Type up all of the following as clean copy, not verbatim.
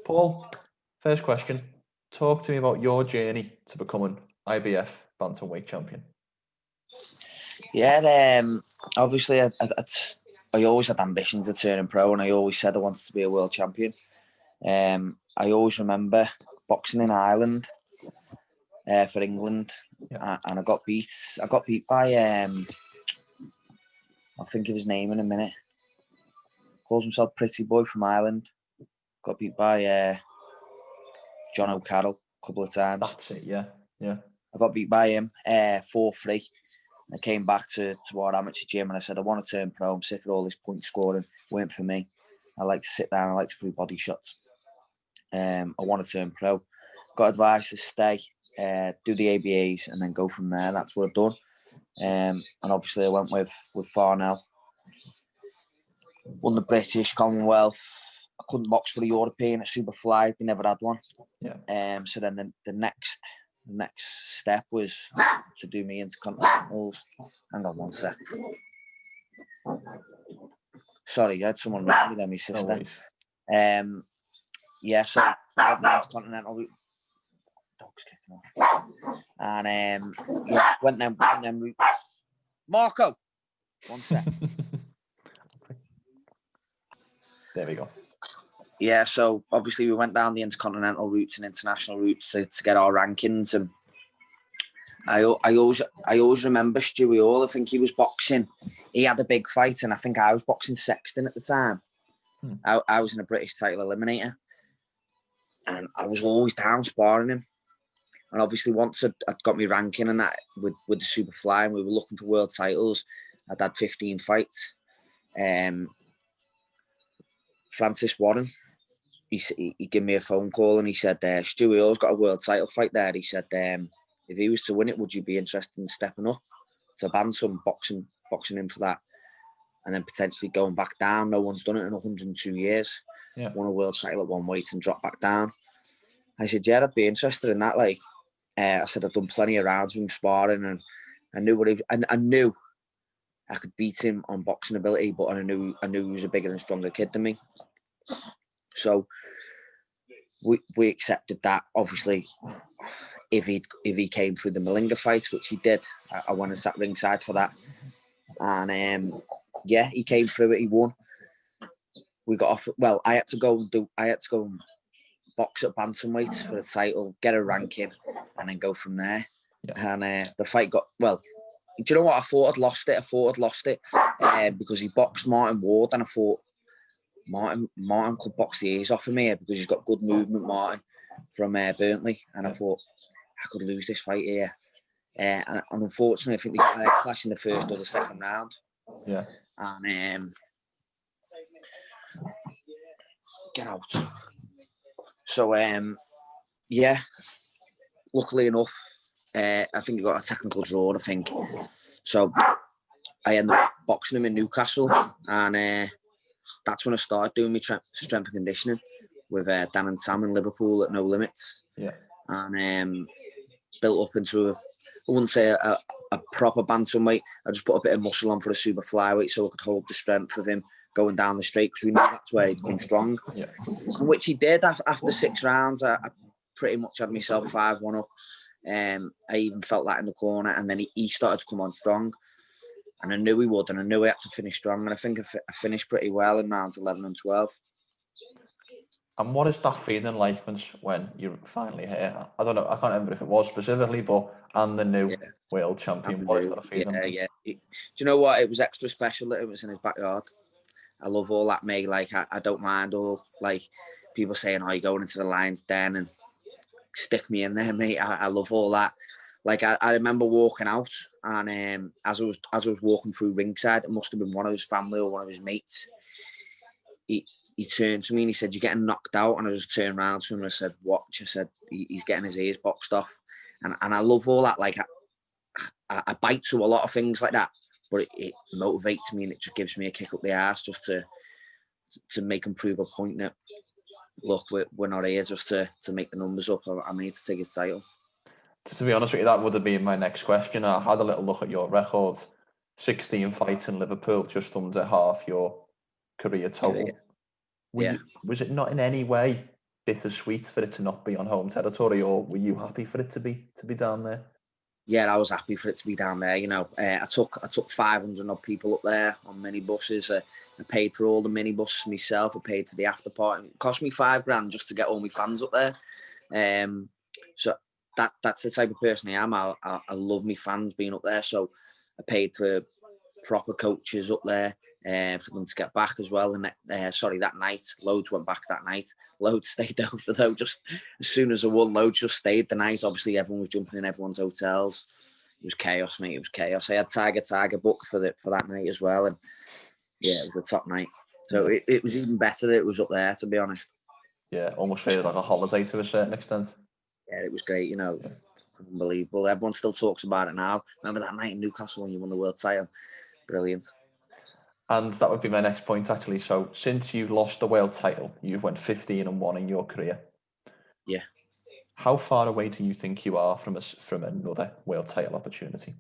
Paul, first question. Talk to me about your journey to becoming IBF Bantamweight champion. Yeah, obviously I always had ambitions of turning pro, and I always said I wanted to be a world champion. I always remember boxing in Ireland for England, and I got beat. I got beat by I'll think of his name in a minute. Calls himself Pretty Boy from Ireland. Got beat by John O'Carroll a couple of times. That's it, yeah. I got beat by him 4-3. I came back to our amateur gym and I said, I want to turn pro. I'm sick of all this point scoring. Weren't for me. I like to sit down. I like to throw body shots. I want to turn pro. Got advice to stay, do the ABAs, and then go from there. That's what I've done. And obviously I went with Farnell. Won the British, Commonwealth. I couldn't box for the European at Superfly. They never had one. Yeah. So then the next step was to do me intercontinentals. Hang on one sec. Sorry, I had someone ring me then, my sister. Yeah, so I got the intercontinental. Dog's kicking off. And yeah, went them routes. Marco, one sec. There we go. Yeah, so obviously we went down the intercontinental routes and international routes to get our rankings, and I always remember Stewie Hall. I think he was boxing. He had a big fight, and I think I was boxing Sexton at the time. I was in a British title eliminator, and I was always down sparring him. And obviously, once I'd got me ranking and that with the Superfly, and we were looking for world titles, I'd had 15 fights. Francis Warren, he gave me a phone call and he said, Stewie Hall's got a world title fight there. He said, if he was to win it, would you be interested in stepping up to Bantam, boxing in for that? And then potentially going back down. No one's done it in 102 years. Yeah. Won a world title at one weight and dropped back down. I said, yeah, I'd be interested in that. Like, I said, I've done plenty of rounds with him sparring, and I knew I could beat him on boxing ability, but I knew he was a bigger and stronger kid than me. So we accepted that. Obviously, if he came through the Malinga fight, which he did, I went and sat ringside for that. And yeah, he came through it. He won. We got off. Well, I had to go and box at bantamweight for the title, get a ranking, and then go from there. Yeah. And the fight got, well, do you know what? I thought I'd lost it because he boxed Martin Ward, and I thought Martin could box the ears off of me because he's got good movement, Martin, from Burnley. And I thought I could lose this fight here. And unfortunately, I think they got a clash in the first or the second round. Yeah. And get out. So yeah, luckily enough, I think he got a technical draw, I think. So I ended up boxing him in Newcastle, and that's when I started doing my strength and conditioning with Dan and Sam in Liverpool at No Limits. Yeah. And built up into I wouldn't say a proper bantamweight. I just put a bit of muscle on for a super flyweight so I could hold the strength of him going down the straight, because we knew that's where he'd come strong. Yeah. And which he did after 6 rounds. I pretty much had myself 5-1 up. I even felt that in the corner, and then he started to come on strong. And I knew he would, and I knew he had to finish strong. And I think I finished pretty well in rounds 11 and 12. And what is that feeling like when you're finally here? I don't know, I can't remember if it was specifically, but and the new world champion. What is that feeling? Yeah. Do you know what? It was extra special that it was in his backyard. I love all that, mate. Like, I don't mind all, like, people saying, oh, you're going into the lion's den, and stick me in there, mate. I love all that. Like, I remember walking out, and as I was walking through ringside, it must have been one of his family or one of his mates. He turned to me and he said, you're getting knocked out. And I just turned around to him and I said, watch. I said, he's getting his ears boxed off. And I love all that. Like, I bite to a lot of things like that, but it motivates me, and it just gives me a kick up the arse just to make him prove a point that, look, we're not here just to make the numbers up. I'm here to take his title. To be honest with you, that would have been my next question. I had a little look at your record. 16 fights in Liverpool, just under half your career total. Was it not in any way bittersweet for it to not be on home territory, or were you happy for it to be down there? Yeah, I was happy for it to be down there. You know, I took 500 odd people up there on minibuses. I paid for all the minibuses myself. I paid for the after party. It cost me $5,000 just to get all my fans up there. So that's the type of person I am. I love my fans being up there. So I paid for proper coaches up there for them to get back as well. And that night, loads went back that night. Loads stayed over though. Just as soon as I won, loads just stayed the night. Obviously, everyone was jumping in everyone's hotels. It was chaos, mate. It was chaos. I had Tiger booked for that night as well, and yeah, it was a top night. So it was even better that it was up there, to be honest. Yeah, almost felt like a holiday to a certain extent. Yeah, it was great. You know, unbelievable. Everyone still talks about it now. Remember that night in Newcastle when you won the world title? Brilliant. And that would be my next point, actually. So since you lost the world title, you've went 15-1 in your career. Yeah. How far away do you think you are from another world title opportunity?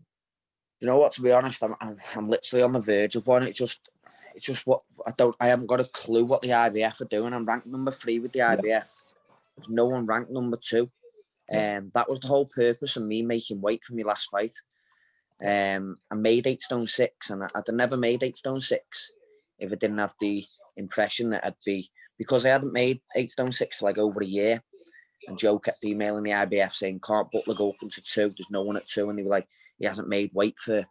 You know what? To be honest, I'm literally on the verge of one. It's just what I haven't got a clue what the IBF are doing. I'm ranked number 3 with the IBF. There's no one ranked number 2. That was the whole purpose of me making weight for my last fight. I made 8 stone 6, and I'd never made 8 stone 6 if I didn't have the impression that I'd be, because I hadn't made 8 stone 6 for like over a year. And Joe kept emailing the IBF saying, can't Butler go up into 2? There's no one at 2. And they were like, he hasn't made weight for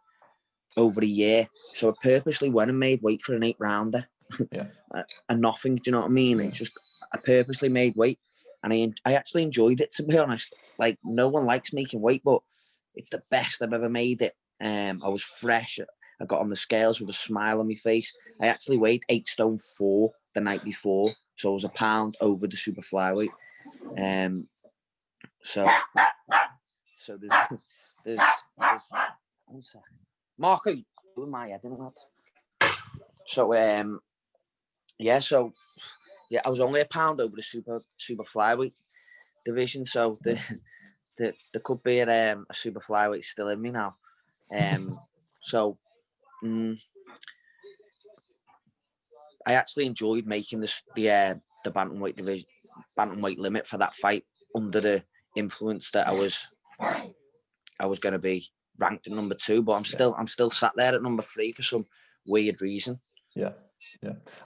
over a year. So I purposely went and made weight for an 8-rounder. And nothing, do you know what I mean? It's just, I purposely made weight, and I actually enjoyed it, to be honest. Like, no one likes making weight, but it's the best I've ever made it. I was fresh. I got on the scales with a smile on my face. I actually weighed 8 stone 4 the night before, so I was a pound over the super flyweight. So there's one second. Marco, doing my head in that. So I was only a pound over the super flyweight division. So there could be a super flyweight still in me now. I actually enjoyed making the bantamweight division, bantamweight limit for that fight under the influence that I was going to be ranked at number 2, but I'm still sat there at number 3 for some weird reason. Yeah.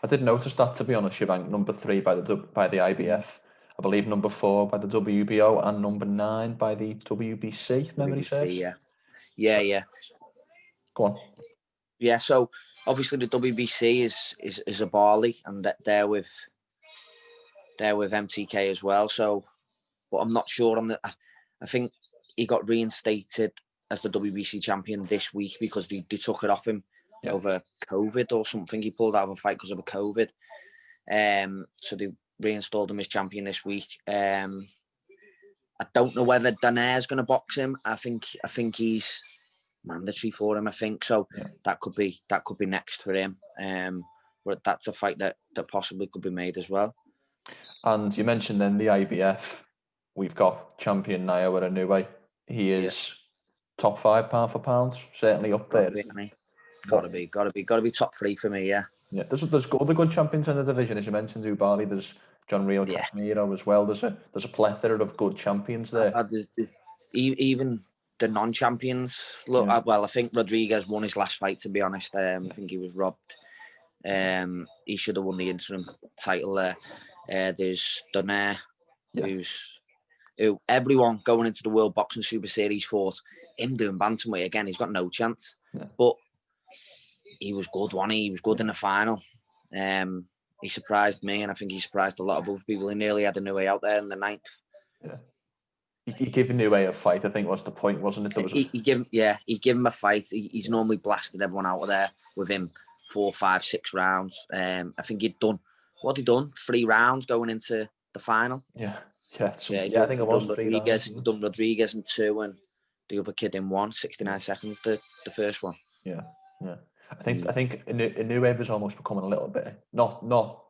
I did notice that, to be honest. You ranked number 3 by the IBF. I believe number 4 by the WBO and number 9 by the WBC. Memory serves. Yeah. Go on. Yeah. So obviously the WBC is a Bali, and they're with MTK as well. So, but I'm not sure on the. I think he got reinstated as the WBC champion this week because they took it off him over COVID or something. He pulled out of a fight because of a COVID. So they reinstalled him as champion this week. I don't know whether Donaire is going to box him. I think he's mandatory for him. I think so. That could be next for him. But that's a fight that possibly could be made as well. And you mentioned then the IBF. We've got champion Naoya Inoue. He is top 5 pound for pound, certainly up there. Gotta be top 3 for me. Yeah. There's other good champions in the division, as you mentioned. Ubali, there's John Rio Casemiro as well. There's a plethora of good champions there. Even the non-champions. Look, well, I think Rodriguez won his last fight. To be honest, I think he was robbed. He should have won the interim title there. There's Donaire, who everyone going into the World Boxing Super Series thought him doing bantamweight again. He's got no chance, but he was good. He was good in the final. He surprised me, and I think he surprised a lot of other people. He nearly had Inoue out there in the 9th. He gave Inoue a fight, I think was the point, wasn't it? He gave him a fight. He's normally blasted everyone out of there with him 4, 5, 6 rounds. I think he'd done 3 rounds going into the final. I think it was Rodriguez. Done Rodriguez in 2, and the other kid in 1, 69 seconds. The first one. I think Inoue was almost becoming a little bit not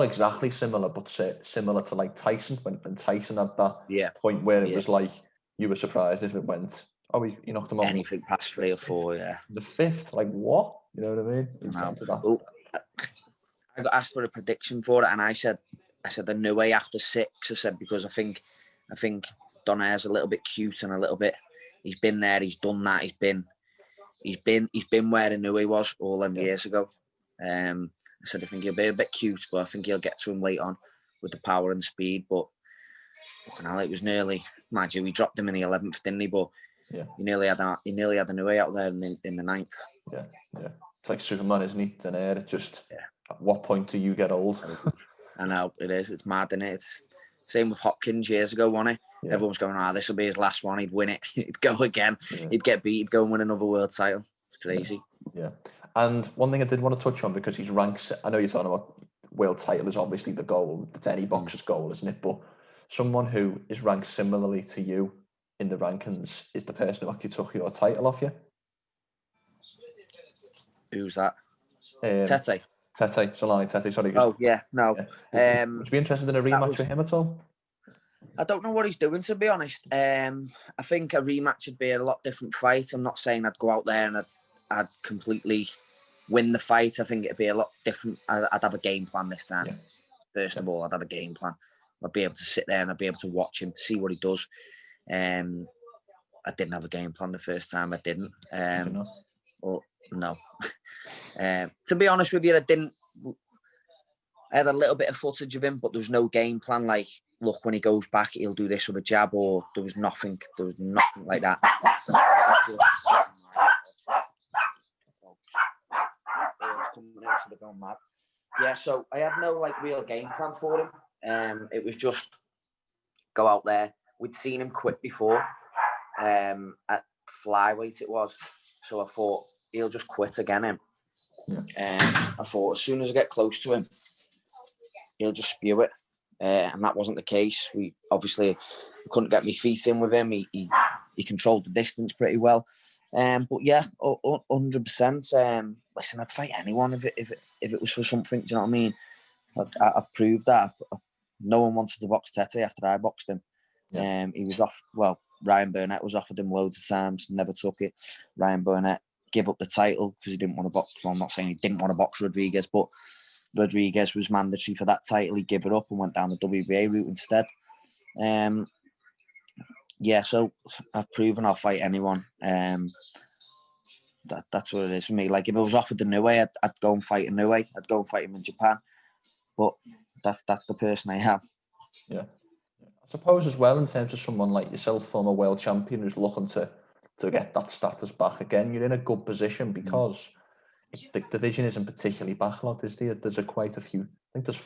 exactly similar, but similar to like Tyson when Tyson had that point where it was like you were surprised if it went. Oh, he knocked him off. Anything past 3 or 4, The 5th, like what? You know what I mean? I got asked for a prediction for it, and I said I said Inoue after 6. I said because I think Donaire's a little bit cute and a little bit. He's been there, he's done that. He's been where Inoue was all them years ago. I said I think he'll be a bit cute, but I think he'll get to him late on with the power and speed. But fucking hell, it was nearly. Mind you, we dropped him in the 11th, didn't he? But he nearly had Inoue out there in the 9th. Yeah. It's like Superman, isn't he? Donaire. It's just at what point do you get old? I know it is. It's mad, isn't it? It's same with Hopkins years ago, wasn't it? Yeah. Everyone's going, this will be his last one. He'd win it. He'd go again. Yeah. He'd get beat. He'd go and win another world title. It's crazy. Yeah. And one thing I did want to touch on, because he's ranked, I know you're talking about world title is obviously the goal. It's any boxer's goal, isn't it? But someone who is ranked similarly to you in the rankings is the person who actually took your title off you. Who's that? Tete. Solani Tete, sorry. Oh, yeah, no. Yeah. Would you be interested in a rematch with him at all? I don't know what he's doing, to be honest. I think a rematch would be a lot different fight. I'm not saying I'd go out there and I'd completely win the fight. I think it'd be a lot different. I'd have a game plan this time. Yeah. First of all, I'd have a game plan. I'd be able to sit there and I'd be able to watch him, see what he does. I didn't have a game plan the first time. I didn't. Well, no. To be honest with you, I had a little bit of footage of him, but there was no game plan. Like, look, when he goes back, he'll do this with a jab, or there was nothing like that. Yeah, so I had no real game plan for him. It was just go out there. We'd seen him quit before at flyweight it was, so I thought he'll just quit again him. I thought as soon as I get close to him, he'll just spew it, and that wasn't the case. We obviously couldn't get my feet in with him. He controlled the distance pretty well, but yeah, 100%. Listen, I'd fight anyone if it was for something. Do you know what I mean? I've proved that. No one wanted to box Tete after I boxed him. Yeah. He was off. Well, Ryan Burnett was offered him loads of times, never took it. Ryan Burnett gave up the title because he didn't want to box. Well, I'm not saying he didn't want to box Rodriguez, but Rodriguez was mandatory for that title. He gave it up and went down the WBA route instead. Yeah, so I've proven I'll fight anyone. That's what it is for me. Like, if I was offered Inoue, I'd go and fight Inoue. I'd go and fight him in Japan. But that's the person I am. Yeah. I suppose as well, in terms of someone like yourself, former world champion, who's looking to get that status back again, you're in a good position because the division isn't particularly backlogged, is there? There's quite a few. I think there's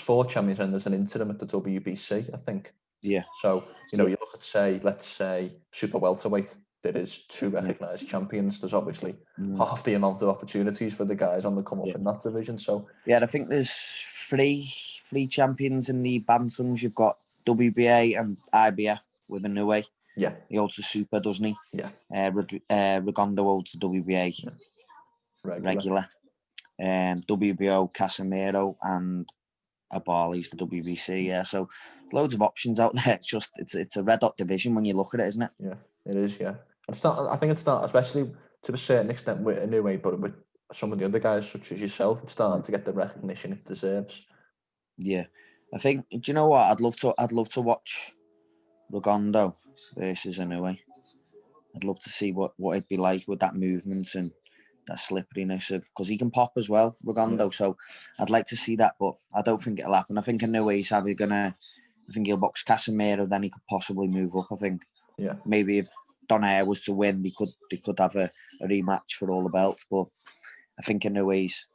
four champions and there's an interim at the WBC, I think. Yeah. So, you look at, let's say, super welterweight. There is 2 recognised champions. There's obviously half the amount of opportunities for the guys on the come up in that division. So yeah, I think there's three champions in the bantams. You've got WBA and IBF with Inoue. Yeah. He holds the super, doesn't he? Yeah. Rigondeaux holds the WBA regular. WBO, Casemiro, and Abali's the WBC. Yeah, so loads of options out there. It's a red hot division when you look at it, isn't it? Yeah, it is. Yeah, I think it's not, especially to a certain extent with Inoue, but with some of the other guys such as yourself, it's starting to get the recognition it deserves. Yeah, I think. Do you know what? I'd love to watch Rigondeaux versus Inoue. I'd love to see what it'd be like with that movement and that slipperiness of, because he can pop as well, Rigondeaux. Yeah. So I'd like to see that, but I don't think it'll happen. I think Inoue's I think he'll box Casemiro, then he could possibly move up. I think. Yeah. Maybe if Donaire was to win, they could have a rematch for all the belts. But I think Inoue's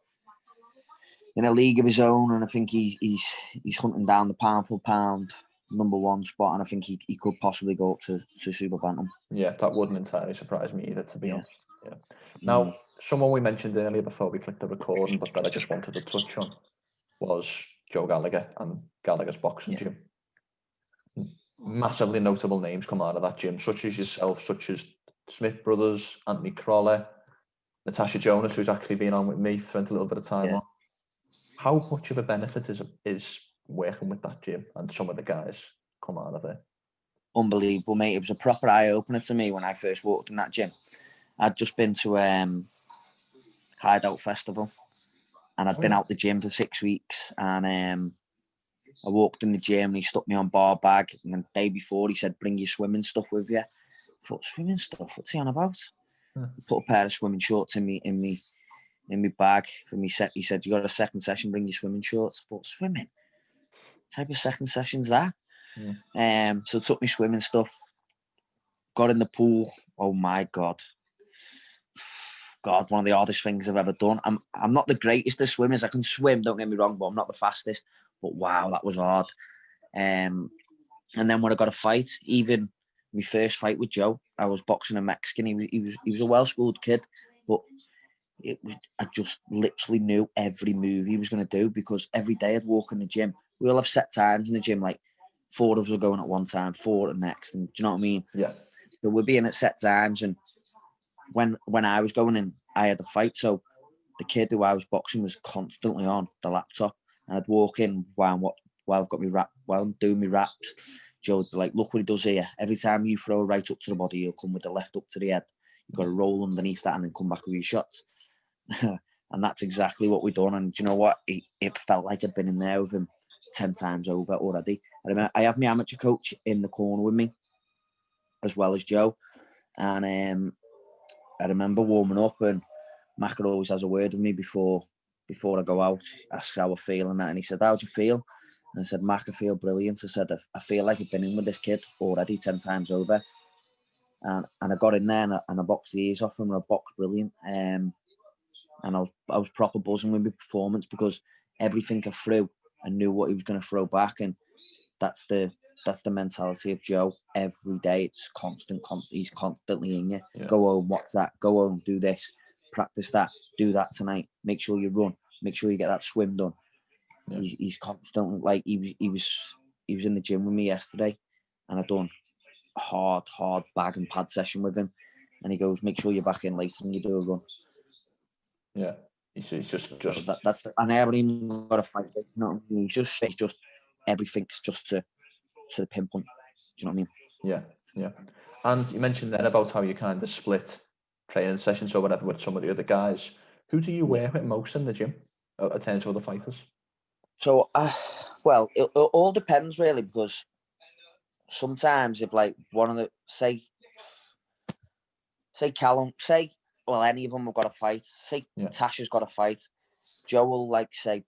in a league of his own, and I think he's hunting down the pound for pound #1 spot, and I think he could possibly go up to super bantam. Yeah, that wouldn't entirely surprise me either, to be honest. Yeah. Now, someone we mentioned earlier before we clicked the recording, but that I just wanted to touch on, was Joe Gallagher and Gallagher's boxing gym. Massively notable names come out of that gym, such as yourself, such as Smith Brothers, Anthony Crawley, Natasha Jonas, who's actually been on with me, spent a little bit of time on. How much of a benefit is working with that gym and some of the guys come out of it? Unbelievable, mate. It was a proper eye-opener to me when I first walked in that gym. I'd just been to Hideout Festival, and I'd been out the gym for 6 weeks, and I walked in the gym and he stuck me on bar bag. And then the day before he said, bring your swimming stuff with you. I thought, swimming stuff? What's he on about? He put a pair of swimming shorts in me bag for me set. He said, you got a second session, bring your swimming shorts. I thought, swimming? What type of second session's that? So I took me swimming stuff, got in the pool. Oh my God, one of the hardest things I've ever done. I'm not the greatest of swimmers. I can swim, don't get me wrong, but I'm not the fastest. But wow, that was hard. And then when I got a fight, even my first fight with Joe, I was boxing a Mexican. He was a well-schooled kid, but I just literally knew every move he was going to do, because every day I'd walk in the gym. We all have set times in the gym, like 4 of us are going at one time, 4 at the next, and do you know what I mean? Yeah. So we'd be in at set times, and when I was going in, I had a fight. So the kid who I was boxing was constantly on the laptop, and I'd walk in while I've got me wrap, while I'm doing my wraps. Joe would be like, look what he does here. Every time you throw right up to the body, he'll come with the left up to the head. You've got to roll underneath that and then come back with your shots. And that's exactly what we done. And do you know what? It felt like I'd been in there with him 10 times over already. I remember I have my amateur coach in the corner with me, as well as Joe. And I remember warming up, and Mac always has a word with me before I go out, asks how I feel and that. And he said, how'd you feel? And I said, Mac, I feel brilliant. I said, I feel like I've been in with this kid already 10 times over. And I got in there and I boxed the ears off him, and I boxed brilliant. And I was proper buzzing with my performance, because everything I threw, I knew what he was going to throw back. And that's the mentality of Joe. Every day it's constant. He's constantly in you. Yeah. Go home, watch that. Go home, do this. Practice that. Do that tonight. Make sure you run. Make sure you get that swim done. Yeah. He's constantly, like, he was in the gym with me yesterday, and I done a hard bag and pad session with him, and he goes, make sure you're back in later and you do a run. Yeah, he's just and I haven't even got a fight. You know what I mean? He's just everything's just to the pinpoint. Do you know what I mean? Yeah. And you mentioned then about how you kind of split training sessions or whatever with some of the other guys. Who do you work with most in the gym in terms of other fighters? So, well, it all depends really, because sometimes if like one of the say Callum, well, any of them have got a fight. Tasha's got a fight. Joe will like say,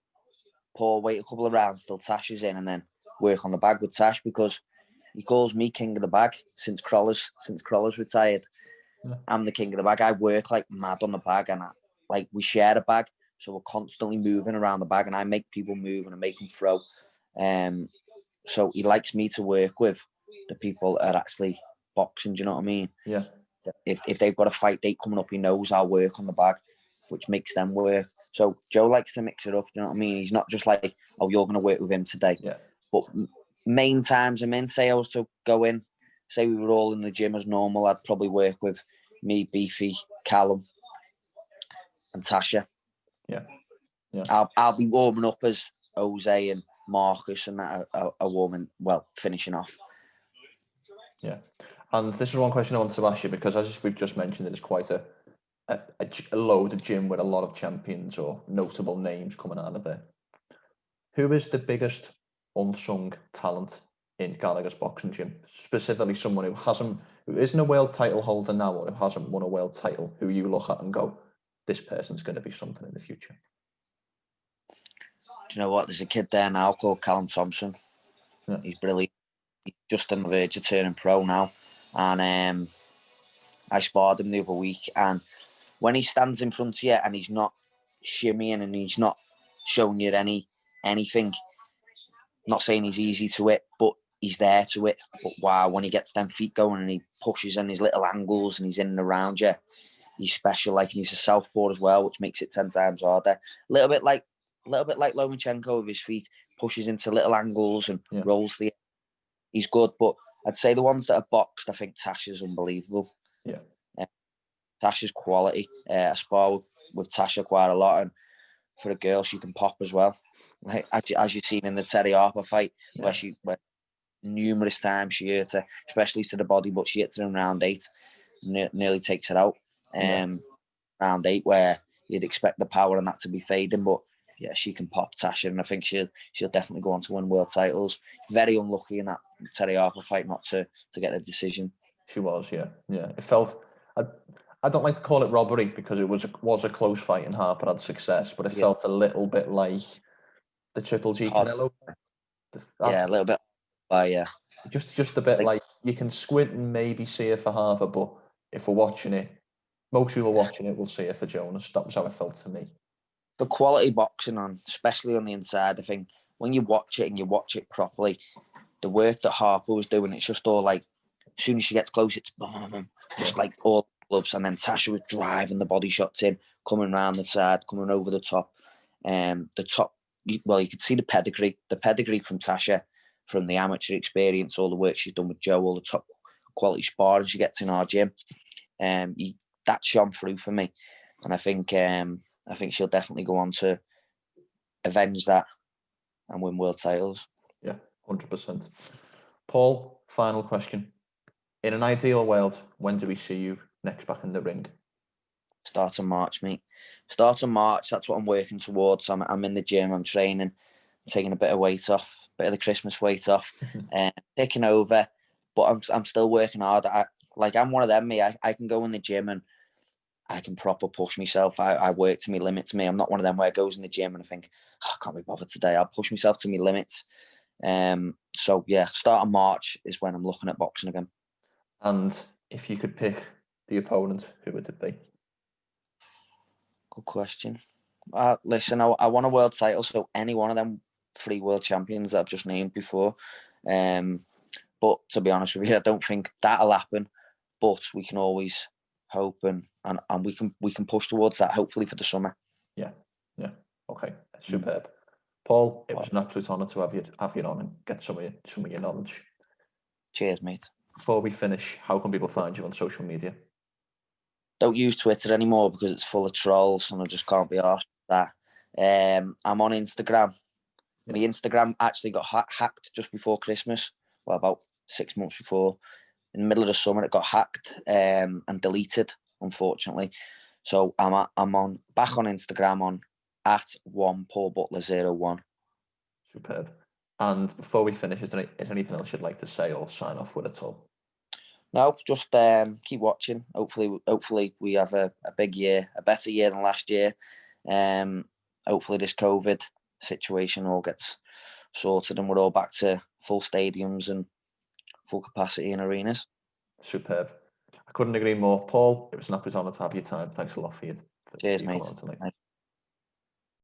Paul, wait a couple of rounds till Tash is in, and then work on the bag with Tash, because he calls me king of the bag since Croller's retired. Yeah. I'm the king of the bag. I work like mad on the bag, and we share a bag, so we're constantly moving around the bag, and I make people move and I make them throw. So he likes me to work with the people that are actually boxing. Do you know what I mean? Yeah. If they've got a fight date coming up, he knows I'll work on the bag, which makes them work. So Joe likes to mix it up. You know what I mean? He's not just like, oh, you're going to work with him today. Yeah. But main times I'm in, say I was to go in, say we were all in the gym as normal, I'd probably work with me, Beefy, Callum, and Tasha. Yeah. I'll be warming up as Jose and Marcus, and that are warming, finishing off. Yeah. And this is one question I want to ask you, because as we've just mentioned, it's quite a loaded gym with a lot of champions or notable names coming out of there. Who is the biggest unsung talent in Gallagher's boxing gym? Specifically someone who isn't a world title holder now, or who hasn't won a world title, who you look at and go, this person's going to be something in the future. Do you know what? There's a kid there now called Callum Thompson. Yeah. He's brilliant. He's just on the verge of turning pro now. And I sparred him the other week, and when he stands in front of you and he's not shimmying and he's not showing you anything, not saying he's easy to hit, but he's there to hit. But wow, when he gets them feet going and he pushes in his little angles and he's in and around you, he's special. Like, and he's a southpaw as well, which makes it 10 times harder. A little bit like Lomachenko with his feet, pushes into little angles and rolls the. He's good, but I'd say the ones that are boxed, I think Tasha's unbelievable. Yeah. Tasha's quality. I spar with Tasha quite a lot, and for a girl, she can pop as well. Like, as you've seen in the Terry Harper fight, where numerous times she hit her, especially to the body, but she hits her in round 8, nearly takes her out. Round 8, where you'd expect the power and that to be fading, but she can pop Tasha, and I think she'll definitely go on to win world titles. Very unlucky in that Terry Harper fight not to get the decision. She was, yeah. It felt. I don't like to call it robbery because it was a close fight and Harper had success, but it felt a little bit like the Triple G Canelo. A little bit. Yeah. Just a bit like you can squint and maybe see it for Harper, but if we're watching it, most people watching it will see it for Jonas. That was how it felt to me. The quality boxing especially on the inside, I think when you watch it and you watch it properly, the work that Harper was doing, it's just all like, as soon as she gets close, it's boom, just like all gloves. And then Tasha was driving the body shots in, coming around the side, coming over the top. You could see the pedigree from Tasha, from the amateur experience, all the work she's done with Joe, all the top quality sparring she gets in our gym. That shone through for me. And I think she'll definitely go on to avenge that and win world titles. Yeah, 100%. Paul, final question. In an ideal world, when do we see you next back in the ring? Start of March, mate. Start of March, that's what I'm working towards. I'm in the gym, I'm training, I'm taking a bit of weight off, a bit of the Christmas weight off, taking over, but I'm still working hard. I'm one of them, mate. I can go in the gym and I can proper push myself. I work to my limits, me. I'm not one of them where I goes in the gym and I think, I can't be bothered today. I'll push myself to my limits. So yeah, start of March is when I'm looking at boxing again. And if you could pick the opponent, who would it be? Good question. Listen, I won a world title, so any one of them 3 world champions that I've just named before. But to be honest with you, I don't think that'll happen. But we can always hope and we can push towards that, hopefully for the summer. Yeah. Okay, superb. Paul, it was an absolute honour to have you on and get some of your knowledge. Cheers, mate. Before we finish, how can people find you on social media? Don't use Twitter anymore because it's full of trolls and I just can't be arsed with that. I'm on Instagram. Yeah. My Instagram actually got hacked just before Christmas. Well, about 6 months before. In the middle of the summer, it got hacked and deleted, unfortunately. So I'm back on Instagram on @1PaulButler01. Superb. And before we finish, is there anything else you'd like to say or sign off with at all? No, just keep watching. Hopefully we have a big year, a better year than last year. Hopefully this COVID situation all gets sorted and we're all back to full stadiums and full capacity in arenas. Superb. I couldn't agree more. Paul, it was an absolute honour to have your time. Thanks a lot for you. Cheers, mate.